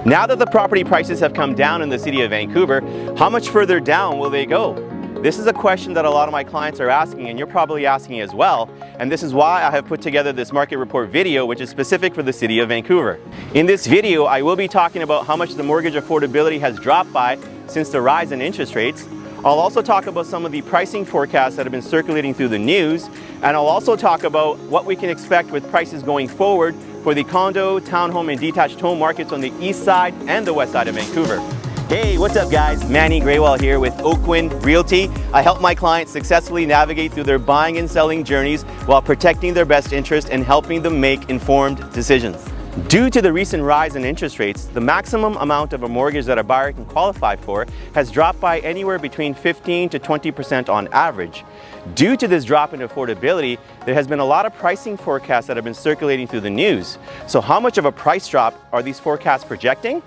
Now that the property prices have come down in the city of Vancouver, how much further down will they go? This is a question that a lot of my clients are asking, and you're probably asking as well. And this is why I have put together this market report video, which is specific for the city of Vancouver. In this video, I will be talking about how much the mortgage affordability has dropped by since the rise in interest rates. I'll also talk about some of the pricing forecasts that have been circulating through the news, and I'll also talk about what we can expect with prices going forward for the condo, townhome, and detached home markets on the east side and the west side of Vancouver. Hey, what's up guys? Manny Grewal here with Oakwind Realty. I help my clients successfully navigate through their buying and selling journeys while protecting their best interest and helping them make informed decisions. Due to the recent rise in interest rates, the maximum amount of a mortgage that a buyer can qualify for has dropped by anywhere between 15 to 20% on average. Due to this drop in affordability, there has been a lot of pricing forecasts that have been circulating through the news. So how much of a price drop are these forecasts projecting?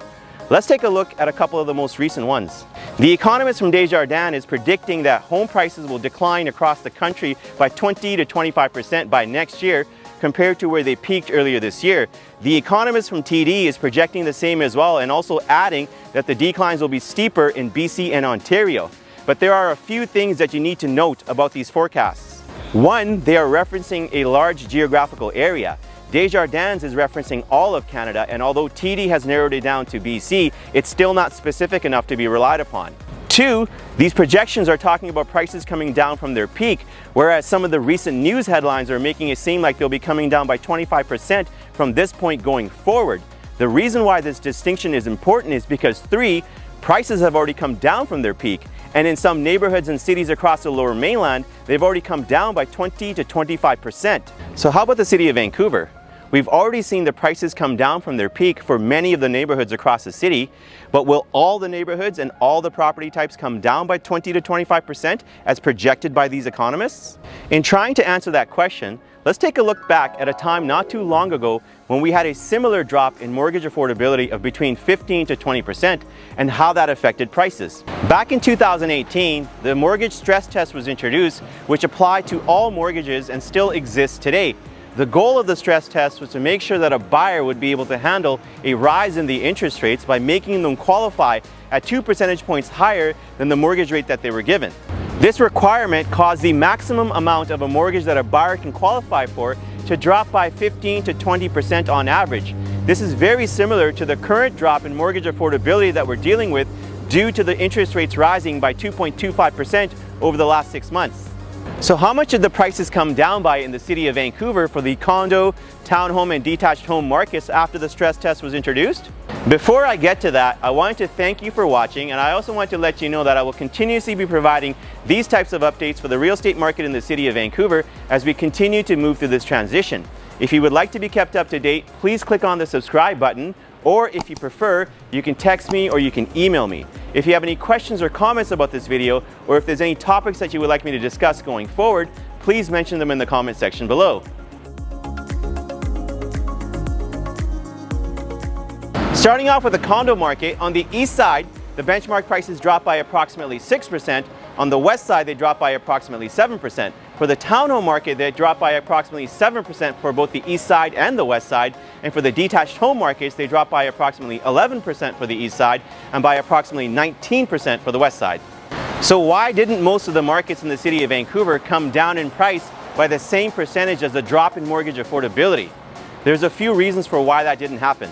Let's take a look at a couple of the most recent ones. The economist from Desjardins is predicting that home prices will decline across the country by 20 to 25% by next year, compared to where they peaked earlier this year. The economist from TD is projecting the same as well, and also adding that the declines will be steeper in BC and Ontario. But there are a few things that you need to note about these forecasts. One, they are referencing a large geographical area. Desjardins is referencing all of Canada, and although TD has narrowed it down to BC, it's still not specific enough to be relied upon. Two, these projections are talking about prices coming down from their peak, whereas some of the recent news headlines are making it seem like they'll be coming down by 25% from this point going forward. The reason why this distinction is important is because three, prices have already come down from their peak, and in some neighborhoods and cities across the Lower Mainland, they've already come down by 20 to 25%. So how about the city of Vancouver? We've already seen the prices come down from their peak for many of the neighborhoods across the city, but will all the neighborhoods and all the property types come down by 20 to 25% as projected by these economists? In trying to answer that question, let's take a look back at a time not too long ago when we had a similar drop in mortgage affordability of between 15 to 20% and how that affected prices. Back in 2018, the mortgage stress test was introduced, which applied to all mortgages and still exists today. The goal of the stress test was to make sure that a buyer would be able to handle a rise in the interest rates by making them qualify at 2 percentage points higher than the mortgage rate that they were given. This requirement caused the maximum amount of a mortgage that a buyer can qualify for to drop by 15 to 20% on average. This is very similar to the current drop in mortgage affordability that we're dealing with due to the interest rates rising by 2.25% over the last 6 months. So how much did the prices come down by in the city of Vancouver for the condo, townhome, and detached home markets after the stress test was introduced? Before I get to that, I wanted to thank you for watching, and I also want to let you know that I will continuously be providing these types of updates for the real estate market in the city of Vancouver as we continue to move through this transition. If you would like to be kept up to date, please click on the subscribe button, or if you prefer, you can text me or you can email me. If you have any questions or comments about this video, or if there's any topics that you would like me to discuss going forward, please mention them in the comment section below. Starting off with the condo market, on the east side, the benchmark prices dropped by approximately 6%. On the west side, they dropped by approximately 7%. For the townhome market, they dropped by approximately 7% for both the east side and the west side. And for the detached home markets, they dropped by approximately 11% for the east side and by approximately 19% for the west side. So why didn't most of the markets in the city of Vancouver come down in price by the same percentage as the drop in mortgage affordability? There's a few reasons for why that didn't happen.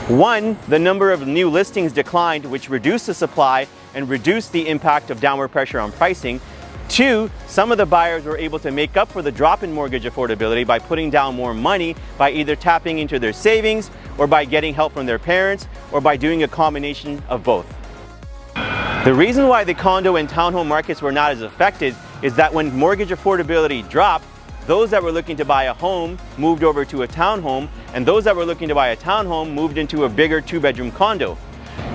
One, the number of new listings declined, which reduced the supply and reduced the impact of downward pressure on pricing. Two, some of the buyers were able to make up for the drop in mortgage affordability by putting down more money by either tapping into their savings or by getting help from their parents or by doing a combination of both. The reason why the condo and townhome markets were not as affected is that when mortgage affordability dropped, those that were looking to buy a home moved over to a townhome, and those that were looking to buy a townhome moved into a bigger 2-bedroom condo.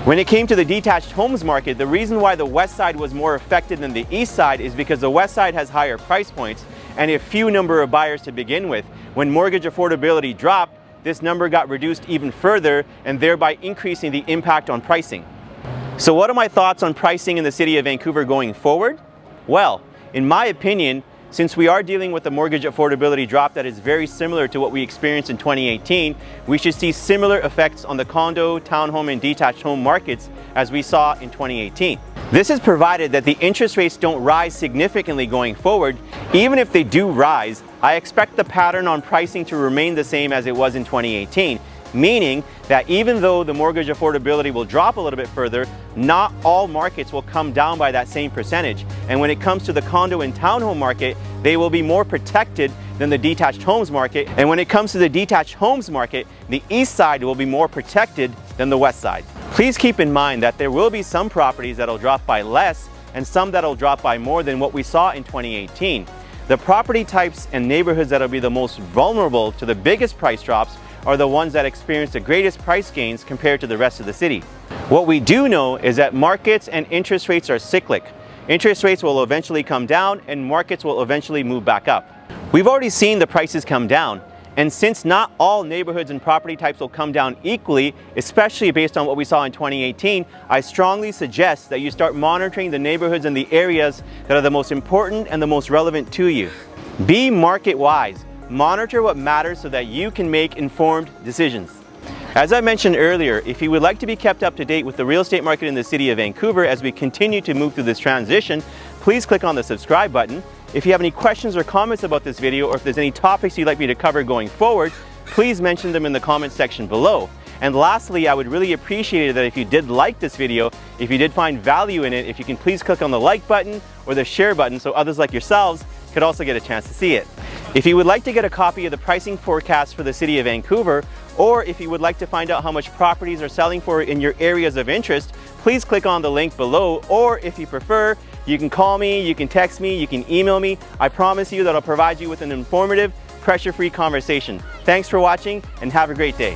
When it came to the detached homes market, the reason why the west side was more affected than the east side is because the west side has higher price points and a few number of buyers to begin with. When mortgage affordability dropped, this number got reduced even further and thereby increasing the impact on pricing. So what are my thoughts on pricing in the city of Vancouver going forward? Well, in my opinion, Since we are dealing with a mortgage affordability drop that is very similar to what we experienced in 2018, we should see similar effects on the condo, townhome, and detached home markets as we saw in 2018. This is provided that the interest rates don't rise significantly going forward. Even if they do rise, I expect the pattern on pricing to remain the same as it was in 2018, meaning that even though the mortgage affordability will drop a little bit further, not all markets will come down by that same percentage. And when it comes to the condo and townhome market, they will be more protected than the detached homes market. And when it comes to the detached homes market, the east side will be more protected than the west side. Please keep in mind that there will be some properties that'll drop by less and some that'll drop by more than what we saw in 2018. The property types and neighborhoods that'll be the most vulnerable to the biggest price drops are the ones that experience the greatest price gains compared to the rest of the city. What we do know is that markets and interest rates are cyclic. Interest rates will eventually come down and markets will eventually move back up. We've already seen the prices come down, and since not all neighborhoods and property types will come down equally, especially based on what we saw in 2018, I strongly suggest that you start monitoring the neighborhoods and the areas that are the most important and the most relevant to you. Be market wise. Monitor what matters so that you can make informed decisions. As I mentioned earlier, if you would like to be kept up to date with the real estate market in the City of Vancouver as we continue to move through this transition, please click on the subscribe button. If you have any questions or comments about this video, or if there's any topics you'd like me to cover going forward, please mention them in the comment section below. And lastly, I would really appreciate it that if you did like this video, if you did find value in it, if you can please click on the like button or the share button so others like yourselves could also get a chance to see it. If you would like to get a copy of the pricing forecast for the City of Vancouver, or if you would like to find out how much properties are selling for in your areas of interest, please click on the link below, or if you prefer, you can call me, you can text me, you can email me. I promise you that I'll provide you with an informative, pressure-free conversation. Thanks for watching and have a great day.